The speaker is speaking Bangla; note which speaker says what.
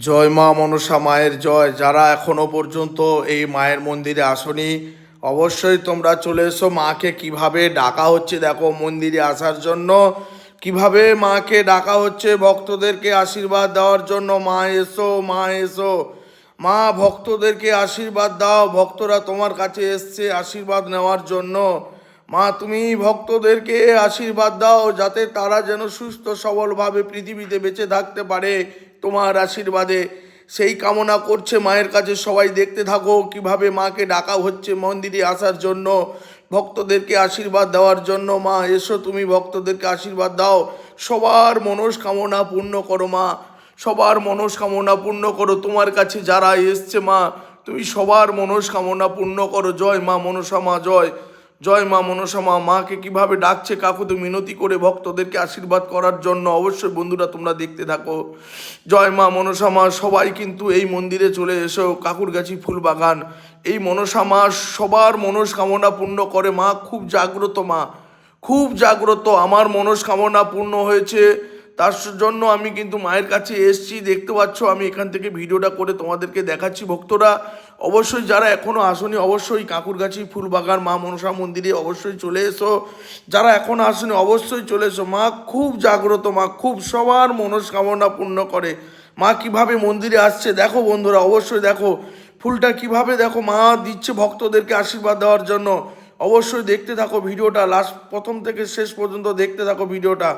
Speaker 1: জয় মা মনসা মায়ের জয়। যারা এখনো পর্যন্ত এই মায়ের মন্দিরে আসনি, অবশ্যই তোমরা চলে এসো। মাকে কিভাবে ডাকা হচ্ছে দেখো মন্দিরে আসার জন্য, কিভাবে মাকে ডাকা হচ্ছে ভক্তদেরকে আশীর্বাদ দেওয়ার জন্য। মা এসো, মা এসো, মা ভক্তদেরকে আশীর্বাদ দাও। ভক্তরা তোমার কাছে এসছে আশীর্বাদ নেওয়ার জন্য। মা তুমি ভক্তদেরকে আশীর্বাদ দাও, যাতে তারা যেন সুস্থ সবলভাবে পৃথিবীতে বেঁচে থাকতে পারে তোমার আশীর্বাদে। সেই কামনা করছে মায়ের কাছে সবাই। দেখতে থাকো কিভাবে মাকে ডাকা হচ্ছে মন্দিরে আসার জন্য, ভক্তদেরকে আশীর্বাদ দেওয়ার জন্য। মা এসো, তুমি ভক্তদেরকে আশীর্বাদ দাও। সবার মনস্কামনা পূর্ণ করো মা, সবার মনস্কামনা পূর্ণ করো। তোমার কাছে যারা এসছে মা, তুমি সবার মনস্কামনা পূর্ণ করো। জয় মা মনসা মা, জয় জয় মা মনসা মা। মাকে কিভাবে ডাকছে কাকুতে মিনতি করে ভক্তদেরকে আশীর্বাদ করার জন্য। অবশ্যই বন্ধুরা তোমরা দেখতে থাকো। জয় মা মনসা মা। সবাই কিন্তু এই মন্দিরে চলে এসো, কাকুরগাছি ফুলবাগান। এই মনসা মা সবার মনস্কামনা পূর্ণ করে। মা খুব জাগ্রত, মা খুব জাগ্রত। আমার মনস্কামনা পূর্ণ হয়েছে, তার জন্য আমি কিন্তু মায়ের কাছে এসছি। দেখতে পাচ্ছ আমি এখান থেকে ভিডিওটা করে তোমাদেরকে দেখাচ্ছি। ভক্তরা অবশ্যই যারা এখনও আসনি, অবশ্যই কাকুরগাছি ফুলবাগান মা মনসা মন্দিরে অবশ্যই চলে এসো। যারা এখনও আসনি অবশ্যই চলে এসো। মা খুব জাগ্রত, মা খুব সবার মনস্কামনা পূর্ণ করে। মা কিভাবে মন্দিরে আসছে দেখো বন্ধুরা, অবশ্যই দেখো ফুলটা কিভাবে দেখো মা দিচ্ছে ভক্তদেরকে আশীর্বাদ দেওয়ার জন্য। অবশ্যই দেখতে থাকো ভিডিওটা, লাস্ট প্রথম থেকে শেষ পর্যন্ত দেখতে থাকো ভিডিওটা।